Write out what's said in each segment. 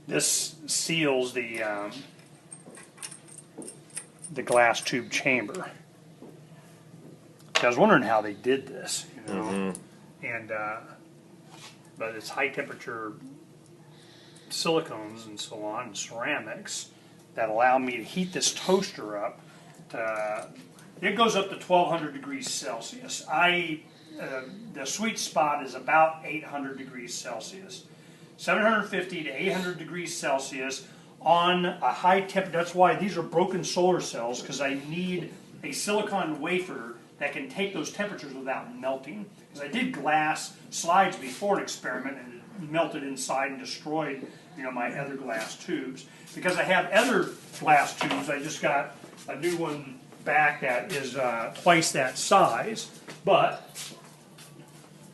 this seals the glass tube chamber. I was wondering how they did this, you know, and but it's high temperature silicones and so on, and ceramics that allow me to heat this toaster up. It goes up to 1200 degrees Celsius. The sweet spot is about 800 degrees Celsius. 750 to 800 degrees Celsius on a high temperature. That's why these are broken solar cells, because I need a silicon wafer that can take those temperatures without melting. Because I did glass slides before an experiment and it melted inside and destroyed, you know, my other glass tubes. Because I have other glass tubes, I just got a new one back that is twice that size, but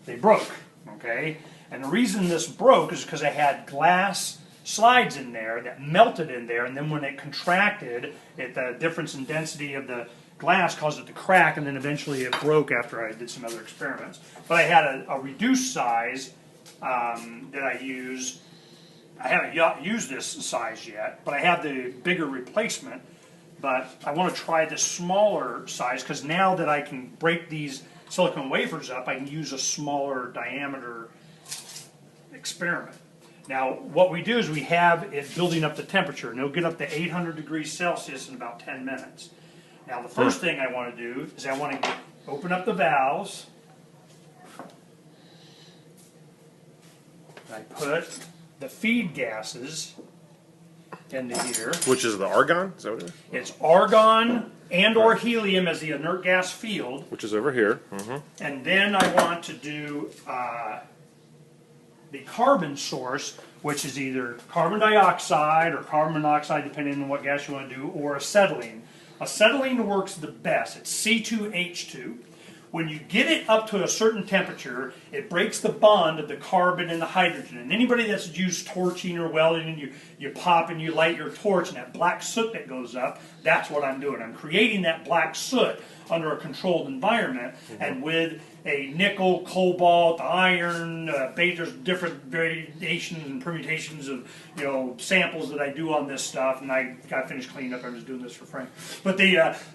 they broke, okay? And the reason this broke is because I had glass slides in there that melted in there, and then when it contracted, the difference in density of the glass caused it to crack, and then eventually it broke after I did some other experiments. But I had a reduced size that I use. I haven't used this size yet, but I have the bigger replacement. But I want to try this smaller size, because now that I can break these silicone wafers up, I can use a smaller diameter experiment. Now, what we do is we have it building up the temperature, and it'll get up to 800 degrees Celsius in about 10 minutes. Now, the first thing I want to do is I want to open up the valves. I put the feed gases into here. Which is the argon? Is that what it is? It's argon and or helium as the inert gas field. Which is over here. And then I want to do the carbon source, which is either carbon dioxide or carbon monoxide, depending on what gas you want to do, or acetylene. Acetylene works the best. It's C2H2. When you get it up to a certain temperature, it breaks the bond of the carbon and the hydrogen. And anybody that's used torching or welding, and you pop and you light your torch, and that black soot that goes up, that's what I'm doing. I'm creating that black soot under a controlled environment, and with a nickel, cobalt, iron, there's different variations and permutations of, you know, samples that I do on this stuff, and I got finished cleaning up. I was doing this for Frank. But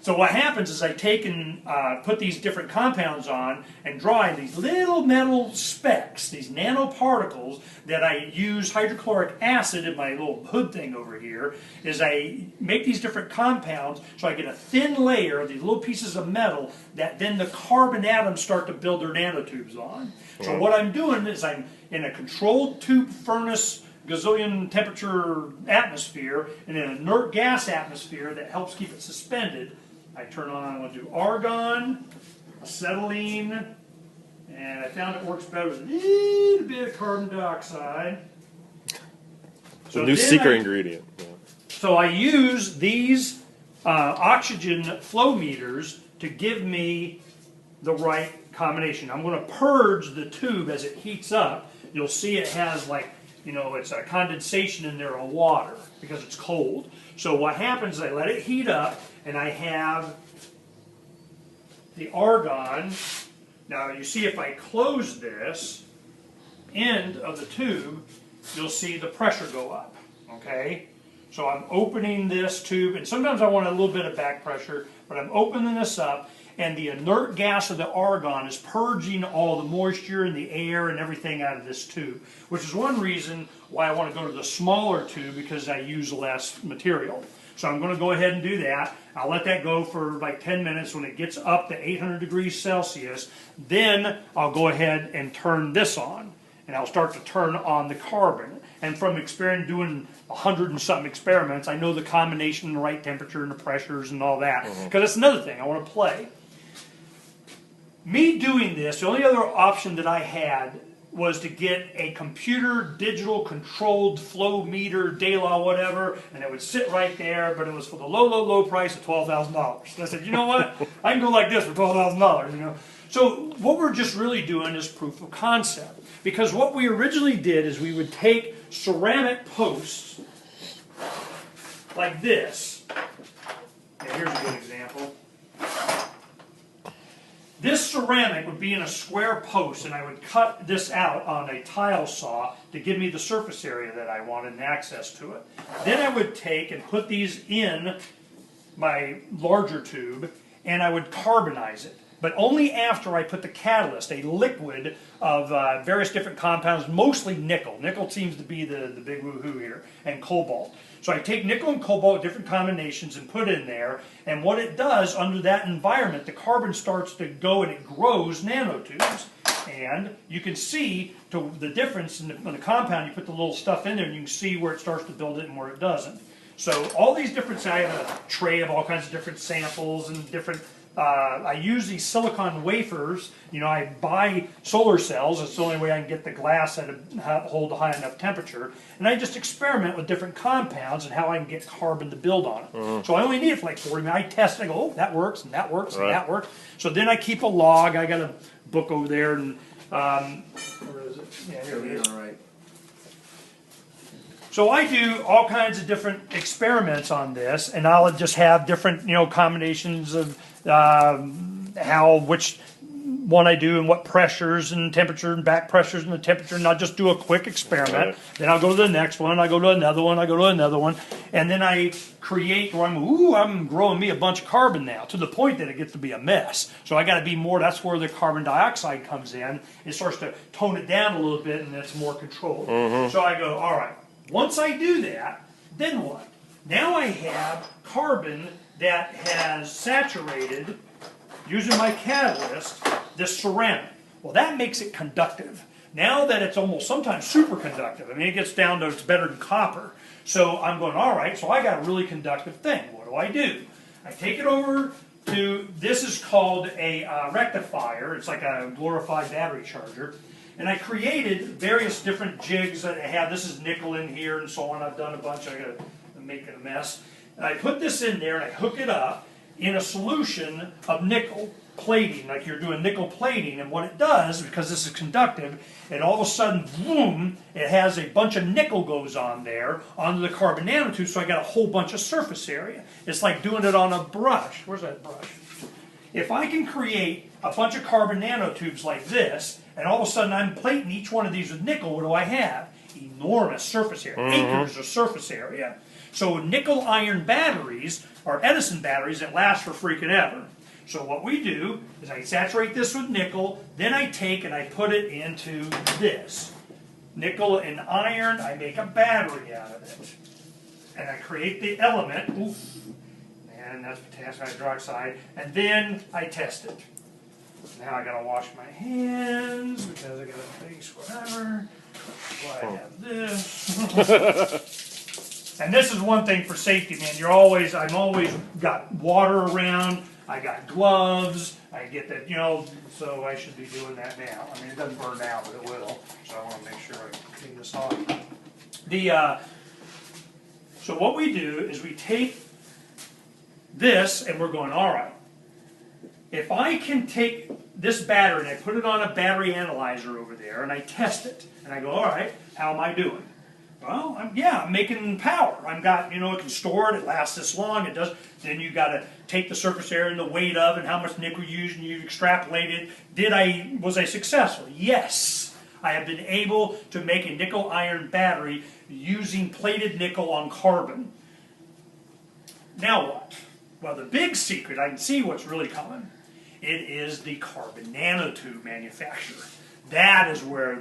so what happens is I take and put these different compounds on and draw in these little metal specks, these nanoparticles that I use hydrochloric acid in my little hood thing over here, is I make these different compounds so I get a thin layer of these little pieces of metal that then the carbon atoms start to build their nanotubes on. So what I'm doing is I'm in a controlled tube furnace, gazillion temperature atmosphere, in an inert gas atmosphere that helps keep it suspended. I turn on, I want to do argon, acetylene, and I found it works better with a little bit of carbon dioxide. So new secret ingredient. Yeah. So I use these oxygen flow meters to give me the right combination. I'm going to purge the tube as it heats up. You'll see it has, like, you know, it's a condensation in there of water because it's cold. So what happens is I let it heat up, and I have the argon. Now you see if I close this end of the tube, you'll see the pressure go up, okay? So I'm opening this tube, and sometimes I want a little bit of back pressure, but I'm opening this up, and the inert gas of the argon is purging all the moisture and the air and everything out of this tube, which is one reason why I want to go to the smaller tube, because I use less material. So I'm going to go ahead and do that. I'll let that go for like 10 minutes. When it gets up to 800 degrees Celsius, then I'll go ahead and turn this on, and I'll start to turn on the carbon. And from experience doing 100 and something experiments, I know the combination, the right temperature, and the pressures and all that. Because that's another thing I want to play. Me doing this, the only other option that I had was to get a computer digital controlled flow meter, DALA, whatever, and it would sit right there, but it was for the low, low, low price of $12,000. So I said, you know what? I can go like this for $12,000, you know. So what we're just really doing is proof of concept. Because what we originally did is we would take ceramic posts like this. And here's a good example. This ceramic would be in a square post, and I would cut this out on a tile saw to give me the surface area that I wanted and access to it. Then I would take and put these in my larger tube, and I would carbonize it. But only after I put the catalyst, a liquid of various different compounds, mostly nickel. Nickel seems to be the big woohoo here, and cobalt. So I take nickel and cobalt, different combinations, and put in there, and what it does under that environment, the carbon starts to go and it grows nanotubes. And you can see the difference in the compound. You put the little stuff in there, and you can see where it starts to build it and where it doesn't. So all these different, I have a tray of all kinds of different samples and different, I use these silicon wafers. You know, I buy solar cells. It's the only way I can get the glass at hold a high enough temperature. And I just experiment with different compounds and how I can get carbon to build on it. So I only need it for like 40 minutes. I test it. I go, oh, that works, and that works, and that works. So then I keep a log. I got a book over there, and where is it? Yeah, here it is. All right. So I do all kinds of different experiments on this, and I'll just have different, combinations of which one I do and what pressures and temperature and back pressures and the temperature, and I'll just do a quick experiment. Then I'll go to the next one, I go to another one, I go to another one, and then I create where I'm growing me a bunch of carbon now, to the point that it gets to be a mess. So I got to be more, that's where the carbon dioxide comes in. It starts to tone it down a little bit, and it's more controlled. So I go, all right. Once I do that, then what? Now I have carbon that has saturated, using my catalyst, this ceramic. Well, that makes it conductive. Now that it's almost sometimes superconductive, I mean, it gets down to it's better than copper. So I'm going, all right, so I got a really conductive thing. What do? I take it over to, this is called a rectifier. It's like a glorified battery charger. And I created various different jigs that I have. This is nickel in here and so on. I've done a bunch. I got to make it a mess. And I put this in there and I hook it up in a solution of nickel plating, like you're doing nickel plating. And what it does, because this is conductive, and all of a sudden, boom, it has a bunch of nickel goes on there onto the carbon nanotube. So I got a whole bunch of surface area. It's like doing it on a brush. Where's that brush? If I can create a bunch of carbon nanotubes like this, and all of a sudden I'm plating each one of these with nickel, what do I have? Enormous surface area, acres of surface area. So nickel iron batteries are Edison batteries that last for freaking ever. So what we do is I saturate this with nickel, then I take and I put it into this. Nickel and iron, I make a battery out of it. And I create the element, and that's potassium hydroxide, and then I test it. Now I gotta wash my hands because I got a face, whatever. Why I have this. And this is one thing for safety, man. I'm always got water around. I got gloves. I get that, so I should be doing that now. I mean, it doesn't burn now, but it will. So I want to make sure I clean this off. So what we do is we take this and we're going, all right. If I can take this battery and I put it on a battery analyzer over there and I test it and I go, all right, how am I doing? Well, I'm making power. It can store it. It lasts this long. It does. Then you got to take the surface area and the weight of and how much nickel you use, and you extrapolate it. Was I successful? Yes. I have been able to make a nickel iron battery using plated nickel on carbon. Now what? Well, the big secret, I can see what's really coming. It is the carbon nanotube manufacturer. That is where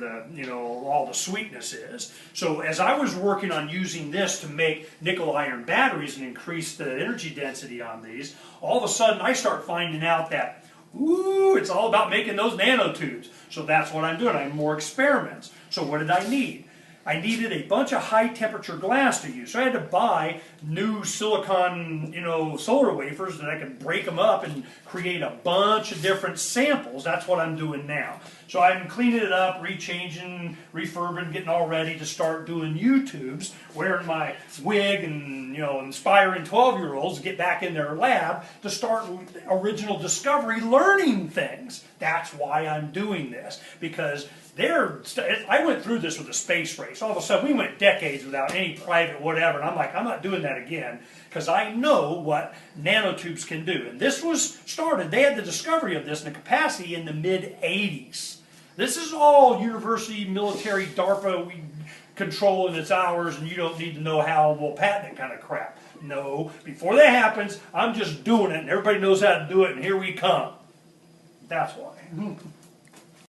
all the sweetness is. So as I was working on using this to make nickel iron batteries and increase the energy density on these, all of a sudden I start finding out that, it's all about making those nanotubes. So that's what I'm doing. I have more experiments. So what did I need? I needed a bunch of high temperature glass to use. So I had to buy new silicon, solar wafers that I could break them up and create a bunch of different samples. That's what I'm doing now. So I'm cleaning it up, rechanging, refurbing, getting all ready to start doing YouTubes, wearing my wig and, you know, inspiring 12-year-olds to get back in their lab to start original discovery, learning things. That's why I'm doing this, because I went through this with a space race. All of a sudden, we went decades without any private whatever, and I'm like, I'm not doing that again, because I know what nanotubes can do. And this was started, they had the discovery of this and the capacity in the mid-'80s. This is all university, military, DARPA, we control and it's ours, and you don't need to know how we'll patent it kind of crap. No, before that happens, I'm just doing it, and everybody knows how to do it, and here we come. That's why.